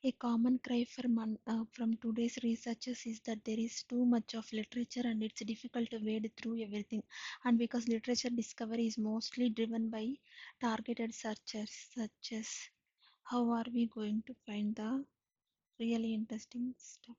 A common cry from today's researchers is that there is too much of literature and it's difficult to wade through everything. And because literature discovery is mostly driven by targeted searches, such as how are we going to find the really interesting stuff?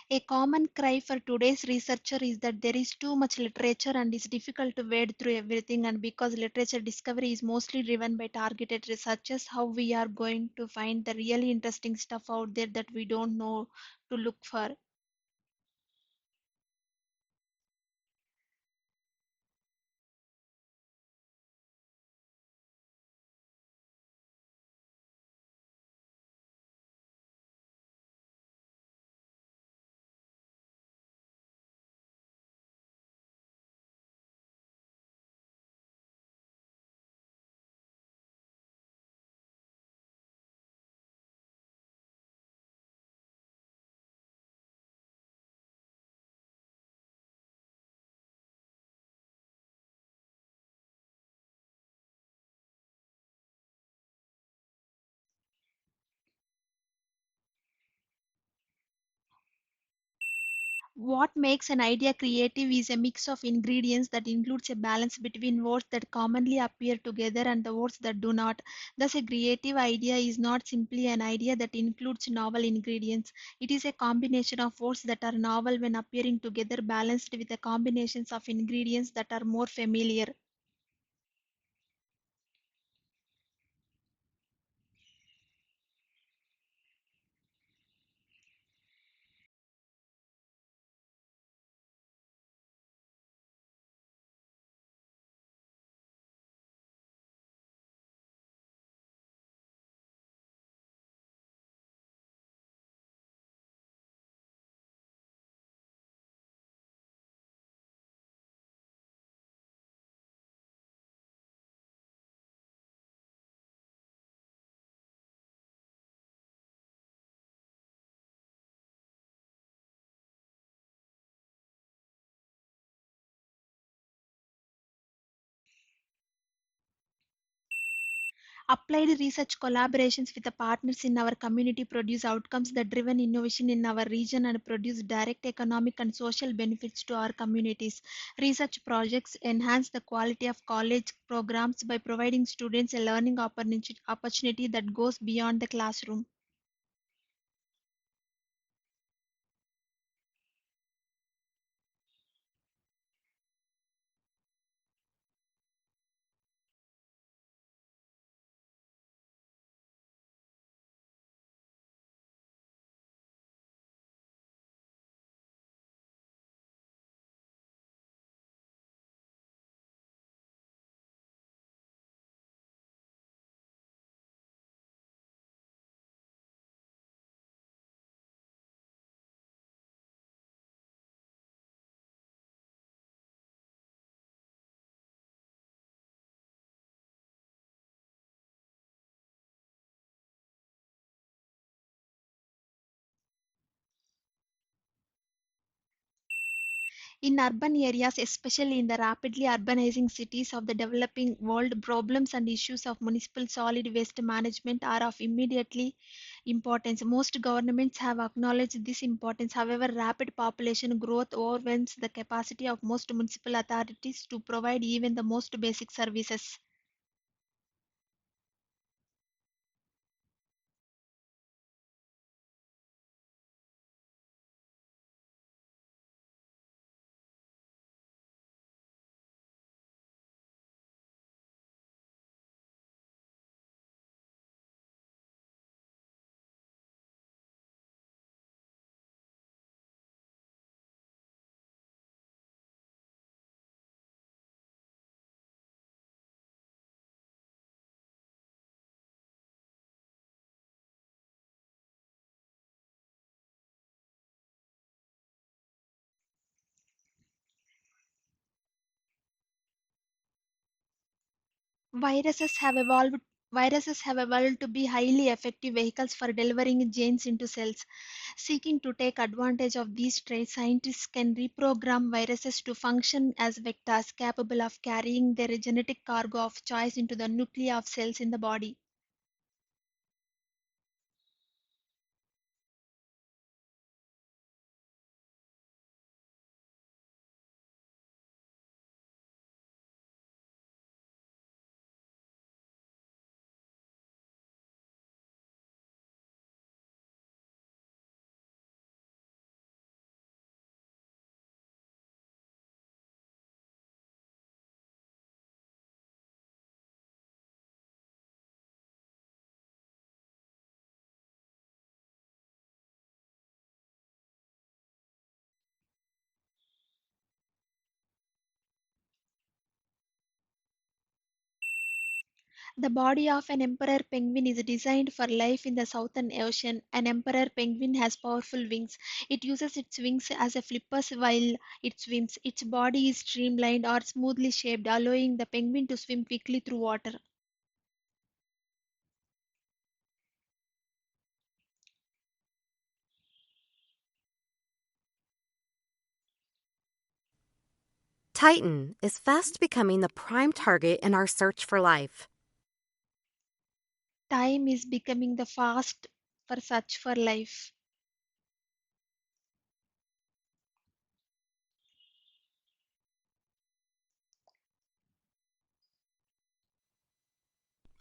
A common cry for today's researcher is that there is too much literature and it's difficult to wade through everything. And because literature discovery is mostly driven by targeted researchers, how we are going to find the really interesting stuff out there that we don't know to look for. What makes an idea creative is a mix of ingredients that includes a balance between words that commonly appear together and the words that do not. Thus, a creative idea is not simply an idea that includes novel ingredients. It is a combination of words that are novel when appearing together, balanced with the combinations of ingredients that are more familiar. Applied research collaborations with the partners in our community produce outcomes that driven innovation in our region and produce direct economic and social benefits to our communities. Research projects enhance the quality of college programs by providing students a learning opportunity that goes beyond the classroom. In urban areas, especially in the rapidly urbanizing cities of the developing world, problems and issues of municipal solid waste management are of immediately importance. Most governments have acknowledged this importance. However, rapid population growth overwhelms the capacity of most municipal authorities to provide even the most basic services. Viruses have evolved Viruses have evolved to be highly effective vehicles for delivering genes into cells. Seeking to take advantage of these traits, scientists can reprogram viruses to function as vectors capable of carrying their genetic cargo of choice into the nuclei of cells in the body. The body of an emperor penguin is designed for life in the southern ocean. An emperor penguin has powerful wings. It uses its wings as a flippers while it swims. Its body is streamlined or smoothly shaped, allowing the penguin to swim quickly through water. Titan is fast becoming the prime target in our search for life. Time is becoming the fast for search for life.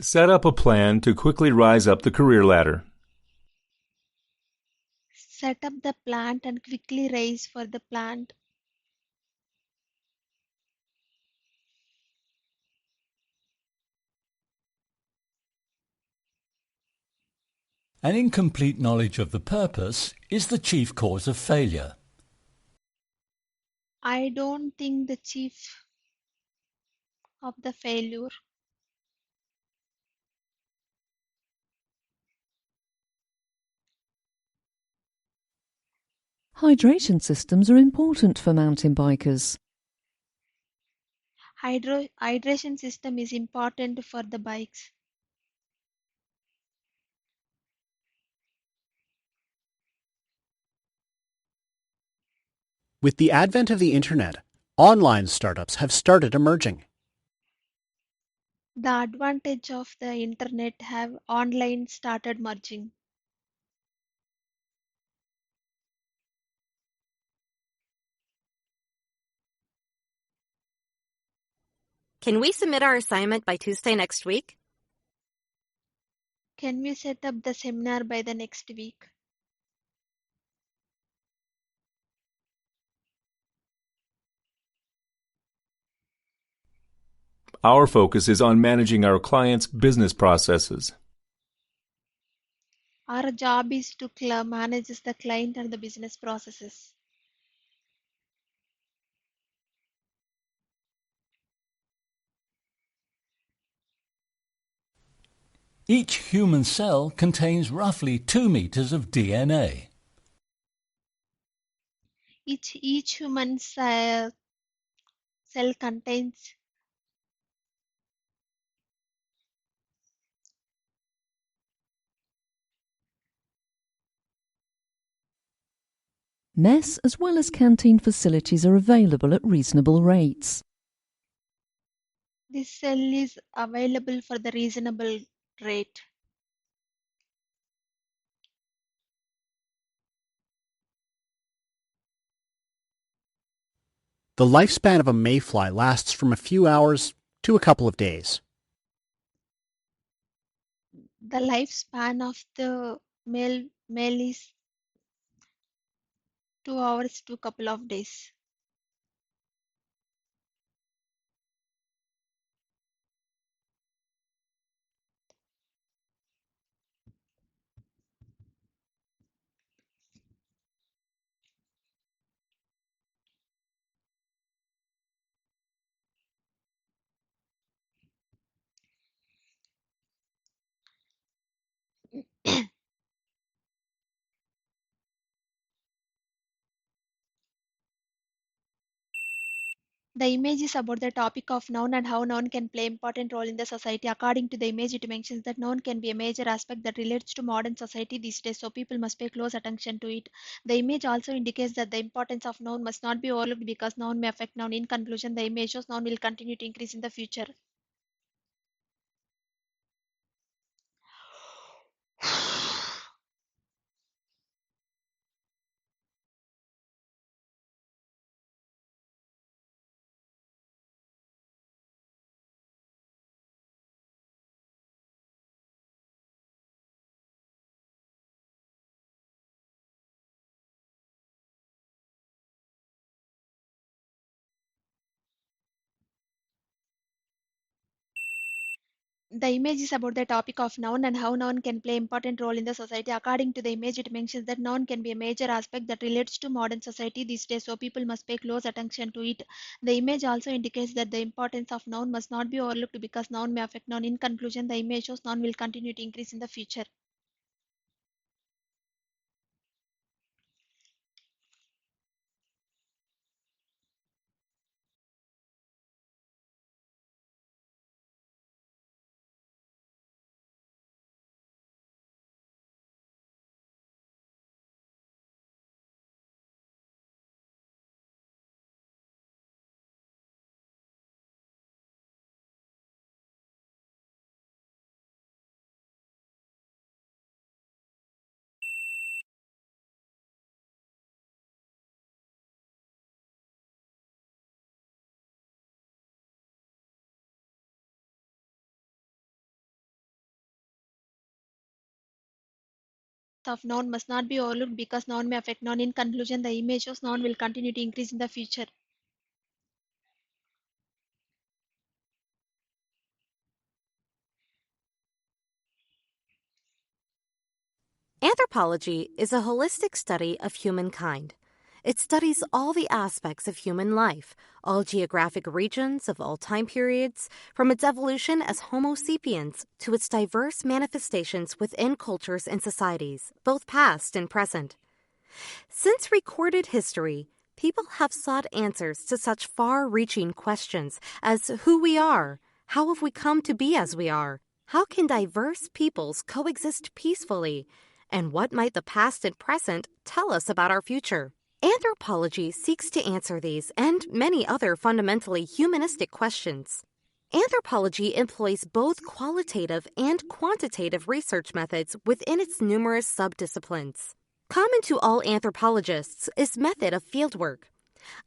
Set up a plan to quickly rise up the career ladder. Set up the plant and quickly raise for the plant. An incomplete knowledge of the purpose is the chief cause of failure. I don't think the chief of the failure. Hydration systems are important for mountain bikers. Hydration system is important for the bikes. With the advent of the internet, online startups have started emerging. The advantage of the internet have online started merging. Can we submit our assignment by Tuesday next week? Can we set up the seminar by the next week? Our focus is on managing our clients' business processes. Our job is to manage the client and the business processes. Each human cell contains roughly 2 meters of DNA. Each human cell contains Mess as well as canteen facilities are available at reasonable rates. this cell is available for the reasonable rate. The lifespan of a mayfly lasts from a few hours to a couple of days. The lifespan of the male is 2 hours to couple of days. The image is about the topic of noun and how noun can play important role in the society. According to the image, it mentions that noun can be a major aspect that relates to modern society these days, so people must pay close attention to it. The image also indicates that the importance of noun must not be overlooked because noun may affect noun. In conclusion, the image shows noun will continue to increase in the future. The image is about the topic of noun and how noun can play important role in the society. According to the image, it mentions that noun can be a major aspect that relates to modern society these days, so people must pay close attention to it. The image also indicates that the importance of noun must not be overlooked because noun may affect noun. In conclusion, the image shows noun will continue to increase in the future. Of noun must not be overlooked because noun may affect noun. In conclusion, the image shows noun will continue to increase in the future. Anthropology is a holistic study of humankind. It studies all the aspects of human life, all geographic regions of all time periods, from its evolution as Homo sapiens to its diverse manifestations within cultures and societies, both past and present. Since recorded history, people have sought answers to such far-reaching questions as who we are, how have we come to be as we are, how can diverse peoples coexist peacefully, and what might the past and present tell us about our future? Anthropology seeks to answer these and many other fundamentally humanistic questions. Anthropology employs both qualitative and quantitative research methods within its numerous subdisciplines. Common to all anthropologists is method of fieldwork.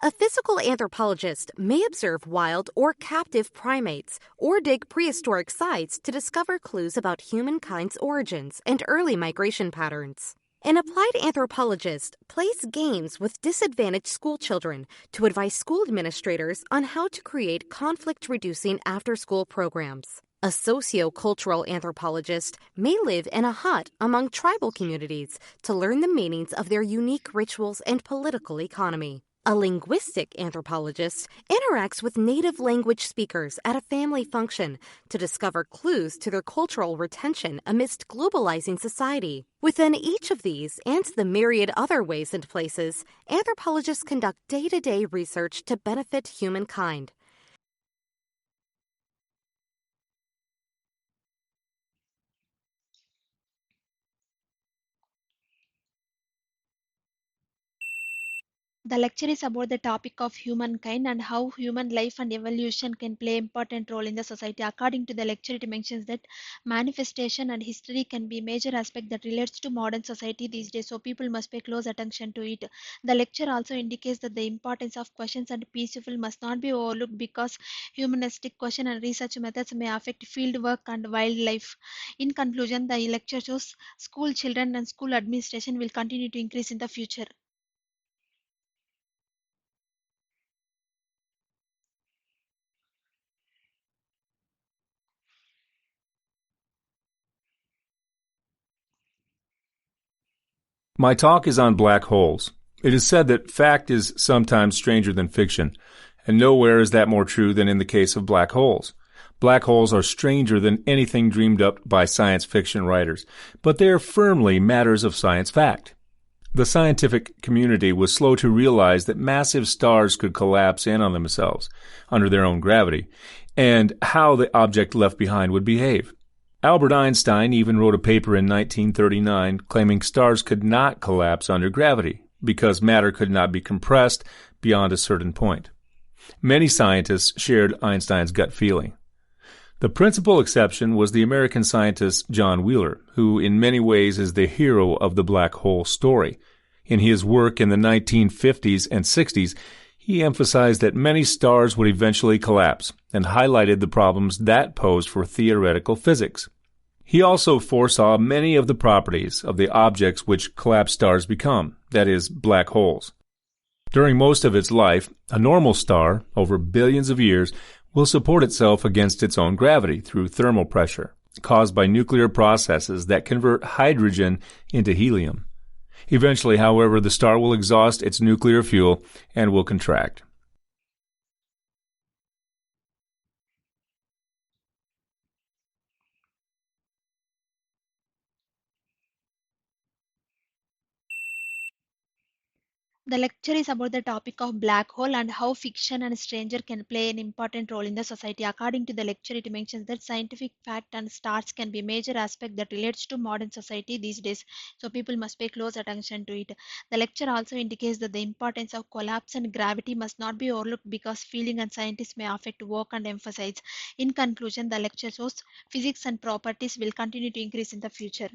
A physical anthropologist may observe wild or captive primates or dig prehistoric sites to discover clues about humankind's origins and early migration patterns. An applied anthropologist plays games with disadvantaged schoolchildren to advise school administrators on how to create conflict-reducing after-school programs. A sociocultural anthropologist may live in a hut among tribal communities to learn the meanings of their unique rituals and political economy. A linguistic anthropologist interacts with native language speakers at a family function to discover clues to their cultural retention amidst globalizing society. Within each of these and the myriad other ways and places, anthropologists conduct day-to-day research to benefit humankind. The lecture is about the topic of humankind and how human life and evolution can play an important role in the society. According to the lecture, it mentions that manifestation and history can be a major aspect that relates to modern society these days, so people must pay close attention to it. The lecture also indicates that the importance of questions and peaceful must not be overlooked because humanistic question and research methods may affect field work and wildlife. In conclusion, the lecture shows school children and school administration will continue to increase in the future. My talk is on black holes. It is said that fact is sometimes stranger than fiction, and nowhere is that more true than in the case of black holes. Black holes are stranger than anything dreamed up by science fiction writers, but they are firmly matters of science fact. The scientific community was slow to realize that massive stars could collapse in on themselves under their own gravity, and how the object left behind would behave. Albert Einstein even wrote a paper in 1939 claiming stars could not collapse under gravity because matter could not be compressed beyond a certain point. Many scientists shared Einstein's gut feeling. The principal exception was the American scientist John Wheeler, who in many ways is the hero of the black hole story. In his work in the 1950s and 60s, he emphasized that many stars would eventually collapse and highlighted the problems that posed for theoretical physics. He also foresaw many of the properties of the objects which collapsed stars become, that is, black holes. During most of its life, a normal star, over billions of years, will support itself against its own gravity through thermal pressure, caused by nuclear processes that convert hydrogen into helium. Eventually, however, the star will exhaust its nuclear fuel and will contract. The lecture is about the topic of black hole and how fiction and stranger can play an important role in the society. According to the lecture, it mentions that scientific fact and stars can be a major aspect that relates to modern society these days, so people must pay close attention to it. The lecture also indicates that the importance of collapse and gravity must not be overlooked because feeling and scientists may affect work and emphasize. In conclusion, the lecture shows physics and properties will continue to increase in the future.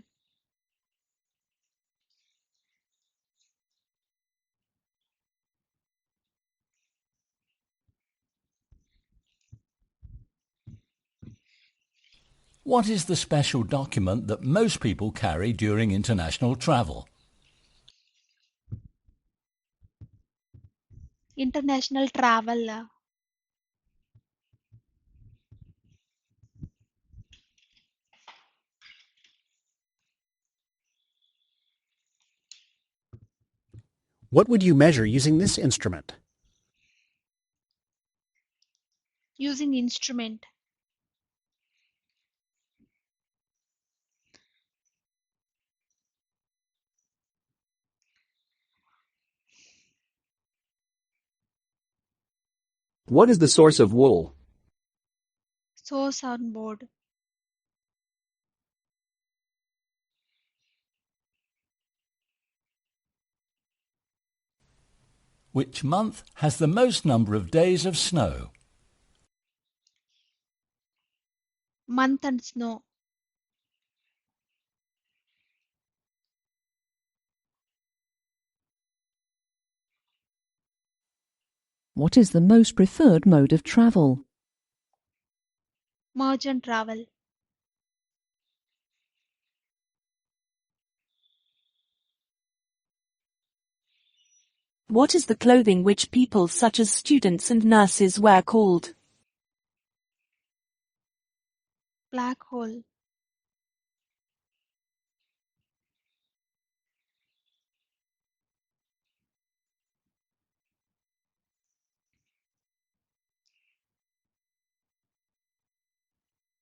What is the special document that most people carry during international travel? International travel. What would you measure using this instrument? Using instrument. What is the source of wool? Source on board. Which month has the most number of days of snow? Month and snow. What is the most preferred mode of travel? Merchant travel. What is the clothing which people such as students and nurses wear called? Black hole.